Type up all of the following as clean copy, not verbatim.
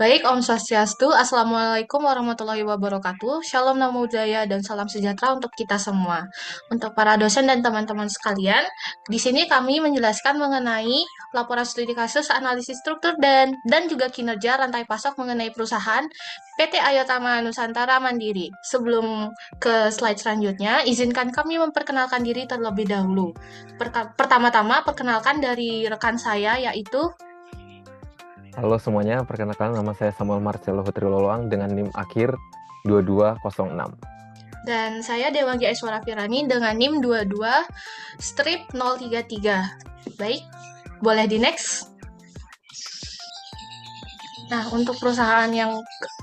Baik, Om Swastiastu. Assalamualaikum warahmatullahi wabarakatuh. Shalom Namo Buddhaya dan salam sejahtera untuk kita semua. Untuk para dosen dan teman-teman sekalian, di sini kami menjelaskan mengenai laporan studi kasus analisis struktur dan juga kinerja rantai pasok mengenai perusahaan PT Ayotama Nusantara Mandiri. Sebelum ke slide selanjutnya, izinkan kami memperkenalkan diri terlebih dahulu. Pertama-tama, perkenalkan dari rekan saya yaitu. Halo semuanya, perkenalkan nama saya Samuel Marcelo Hutriloloang dengan NIM akhir 2206. Dan saya Dewanggi Aiswara Firani dengan NIM 22 strip 033. Baik, boleh di next. Nah, untuk perusahaan yang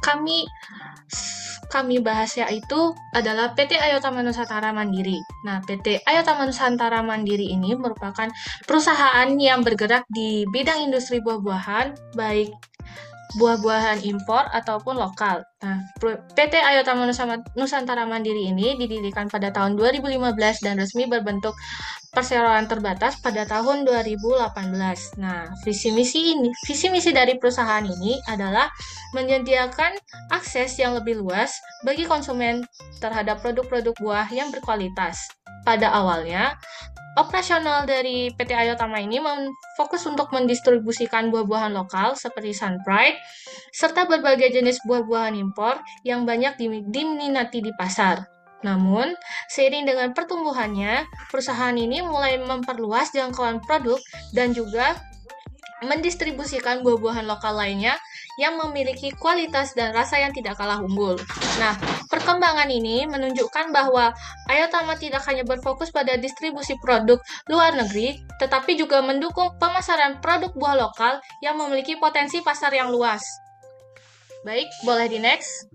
kami bahas yaitu adalah PT Ayotama Nusantara Mandiri. Nah, PT Ayotama Nusantara Mandiri ini merupakan perusahaan yang bergerak di bidang industri buah-buahan, baik buah-buahan impor ataupun lokal. Nah, PT Ayotama Nusantara Mandiri ini didirikan pada tahun 2015 dan resmi berbentuk perseroan terbatas pada tahun 2018. Nah, visi misi dari perusahaan ini adalah menyediakan akses yang lebih luas bagi konsumen terhadap produk-produk buah yang berkualitas. Pada awalnya, operasional dari PT Ayotama ini fokus untuk mendistribusikan buah-buahan lokal seperti Sunpride, serta berbagai jenis buah-buahan impor yang banyak diminati di pasar. Namun, seiring dengan pertumbuhannya, perusahaan ini mulai memperluas jangkauan produk dan juga mendistribusikan buah-buahan lokal lainnya yang memiliki kualitas dan rasa yang tidak kalah unggul. Nah, perkembangan ini menunjukkan bahwa Ayotama tidak hanya berfokus pada distribusi produk luar negeri, tetapi juga mendukung pemasaran produk buah lokal yang memiliki potensi pasar yang luas. Baik, boleh di next.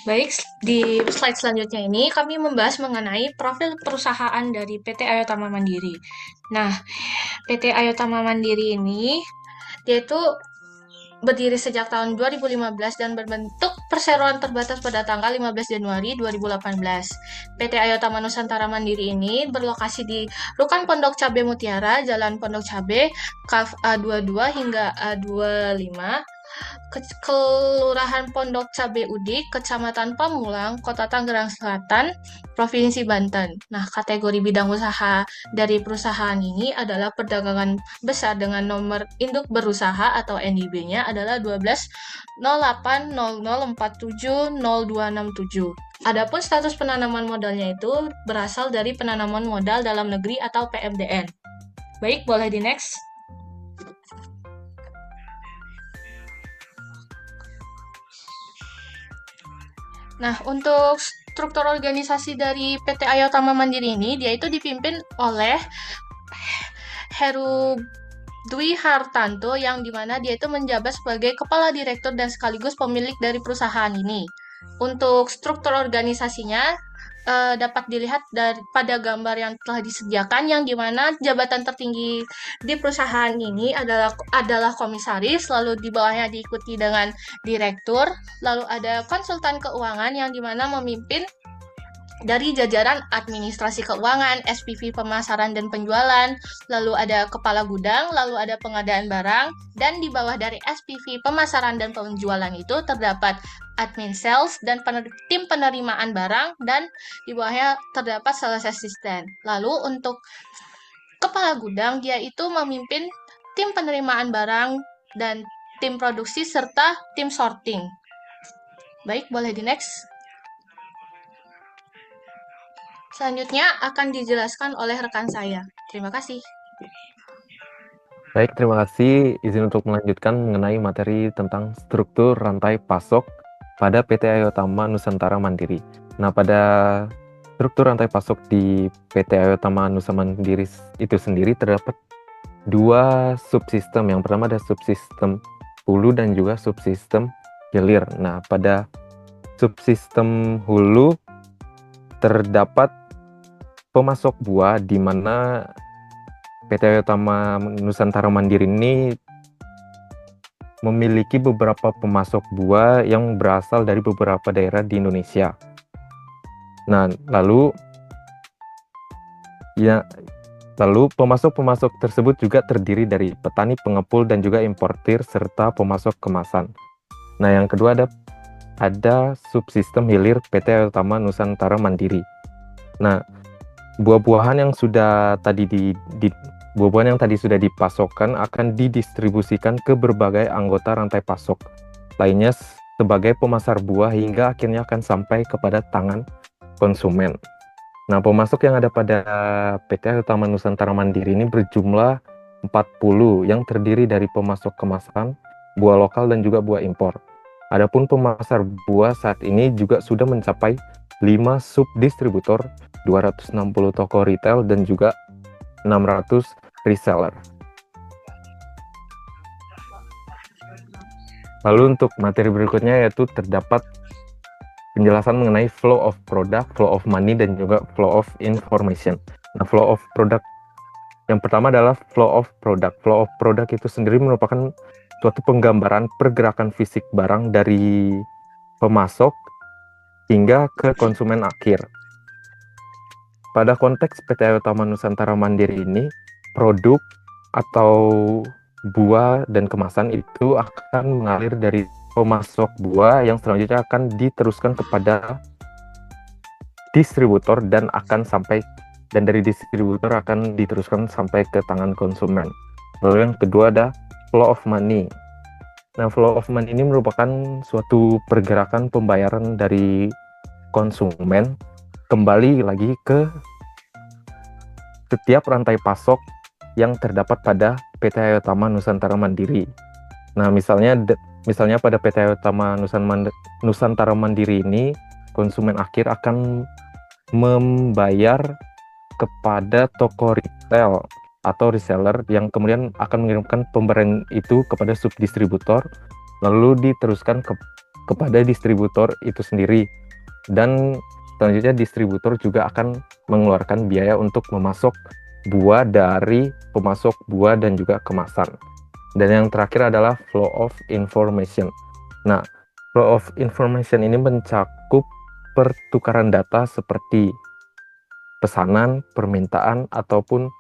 Baik, di slide selanjutnya ini kami membahas mengenai profil perusahaan dari PT Ayotama Mandiri. Nah, PT Ayotama Mandiri ini yaitu berdiri sejak tahun 2015 dan berbentuk perseroan terbatas pada tanggal 15 Januari 2018. PT Ayotama Nusantara Mandiri ini berlokasi di Rukan Pondok Cabe Mutiara, Jalan Pondok Cabe, KAF A22 hingga A25, Kelurahan Pondok Cabe Udik, Kecamatan Pamulang, Kota Tangerang Selatan, Provinsi Banten. Nah, kategori bidang usaha dari perusahaan ini adalah perdagangan besar dengan nomor induk berusaha atau NIB-nya adalah 120800470267. Adapun status penanaman modalnya itu berasal dari penanaman modal dalam negeri atau PMDN. Baik, boleh di next. Nah, untuk struktur organisasi dari PT Ayotama Mandiri ini, dia itu dipimpin oleh Heru Dwi Hartanto yang dimana dia itu menjabat sebagai kepala direktur dan sekaligus pemilik dari perusahaan ini. Untuk struktur organisasinya dapat dilihat pada gambar yang telah disediakan yang dimana jabatan tertinggi di perusahaan ini adalah komisaris, lalu di bawahnya diikuti dengan direktur, lalu ada konsultan keuangan yang dimana memimpin dari jajaran administrasi keuangan, SPV pemasaran dan penjualan, lalu ada kepala gudang, lalu ada pengadaan barang, dan di bawah dari SPV pemasaran dan penjualan itu terdapat admin sales dan tim penerimaan barang, dan di bawahnya terdapat sales assistant. Lalu untuk kepala gudang, dia itu memimpin tim penerimaan barang dan tim produksi serta tim sorting. Baik, boleh di next. Selanjutnya akan dijelaskan oleh rekan saya. Terima kasih. Baik, terima kasih. Izin untuk melanjutkan mengenai materi tentang struktur rantai pasok pada PT Ayotama Nusantara Mandiri. Nah, pada struktur rantai pasok di PT Ayotama Nusantara Mandiri itu sendiri terdapat dua subsistem. Yang pertama ada subsistem hulu dan juga subsistem hilir. Nah, pada subsistem hulu terdapat pemasok buah di mana PT Ayotama Nusantara Mandiri ini memiliki beberapa pemasok buah yang berasal dari beberapa daerah di Indonesia. Nah, lalu Lalu pemasok-pemasok tersebut juga terdiri dari petani, pengepul, dan juga importir, serta pemasok kemasan. Nah, yang kedua ada subsistem hilir PT Ayo Tama Nusantara Mandiri. Nah, buah-buahan yang tadi sudah dipasokkan akan didistribusikan ke berbagai anggota rantai pasok lainnya sebagai pemasar buah hingga akhirnya akan sampai kepada tangan konsumen. Nah, pemasok yang ada pada PT Ayo Tama Nusantara Mandiri ini berjumlah 40 yang terdiri dari pemasok kemasan, buah lokal, dan juga buah impor. Adapun pemasar buah saat ini juga sudah mencapai 5 subdistributor, 260 toko retail, dan juga 600 reseller. Lalu untuk materi berikutnya yaitu terdapat penjelasan mengenai flow of product, flow of money, dan juga flow of information. Nah, flow of product yang pertama adalah flow of product. Flow of product itu sendiri merupakan suatu penggambaran pergerakan fisik barang dari pemasok hingga ke konsumen akhir. Pada konteks PT Ayo Tama Nusantara Mandiri ini, produk atau buah dan kemasan itu akan mengalir dari pemasok buah yang selanjutnya akan diteruskan kepada distributor dan dari distributor akan diteruskan sampai ke tangan konsumen. Lalu yang kedua ada flow of money. Nah, flow of money ini merupakan suatu pergerakan pembayaran dari konsumen kembali lagi ke setiap rantai pasok yang terdapat pada PT Ayo Tama Nusantara Mandiri. Nah, misalnya pada PT Ayo Tama Nusantara Mandiri ini, konsumen akhir akan membayar kepada toko retail atau reseller yang kemudian akan mengirimkan pemberian itu kepada subdistributor, lalu diteruskan kepada distributor itu sendiri. Dan selanjutnya distributor juga akan mengeluarkan biaya untuk memasok buah dari pemasok buah dan juga kemasan. Dan yang terakhir adalah flow of information. Nah, flow of information ini mencakup pertukaran data seperti pesanan, permintaan, ataupun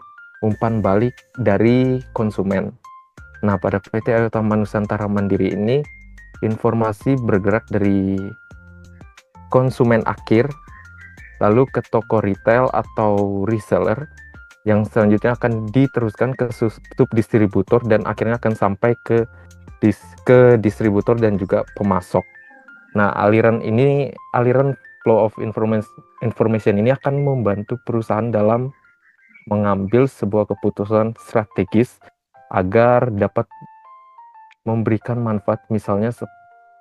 umpan balik dari konsumen. Nah, pada PT Ayo Tama Nusantara Mandiri ini, informasi bergerak dari konsumen akhir, lalu ke toko retail atau reseller, yang selanjutnya akan diteruskan ke subdistributor dan akhirnya akan sampai ke distributor dan juga pemasok. Nah, aliran flow of information ini akan membantu perusahaan dalam mengambil sebuah keputusan strategis agar dapat memberikan manfaat, misalnya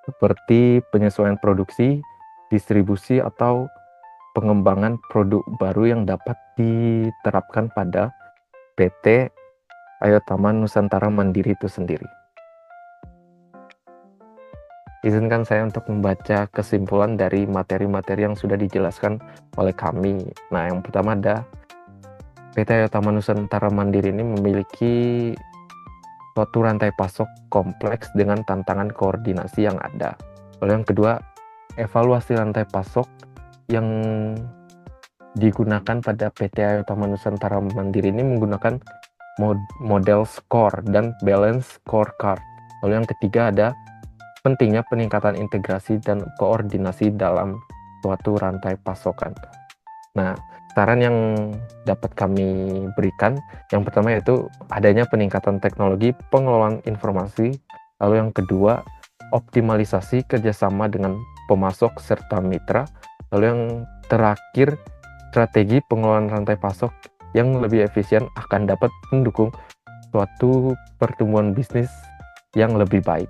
seperti penyesuaian produksi, distribusi, atau pengembangan produk baru yang dapat diterapkan pada PT Ayo Tama Nusantara Mandiri itu sendiri. Izinkan saya untuk membaca kesimpulan dari materi-materi yang sudah dijelaskan oleh kami. Nah, yang pertama ada PT Ayo Tama Nusantara Mandiri ini memiliki suatu rantai pasok kompleks dengan tantangan koordinasi yang ada. Lalu yang kedua, evaluasi rantai pasok yang digunakan pada PT Ayo Tama Nusantara Mandiri ini menggunakan model SCORE dan balance scorecard. Lalu yang ketiga ada pentingnya peningkatan integrasi dan koordinasi dalam suatu rantai pasokan. Nah, saran yang dapat kami berikan, yang pertama yaitu adanya peningkatan teknologi pengelolaan informasi. Lalu yang kedua, optimalisasi kerjasama dengan pemasok serta mitra. Lalu yang terakhir, strategi pengelolaan rantai pasok yang lebih efisien akan dapat mendukung suatu pertumbuhan bisnis yang lebih baik.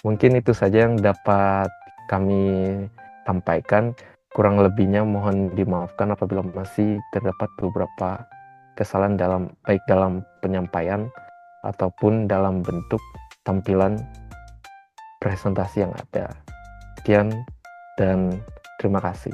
Mungkin itu saja yang dapat kami sampaikan. Kurang lebihnya mohon dimaafkan apabila masih terdapat beberapa kesalahan baik dalam penyampaian ataupun dalam bentuk tampilan presentasi yang ada. Sekian dan terima kasih.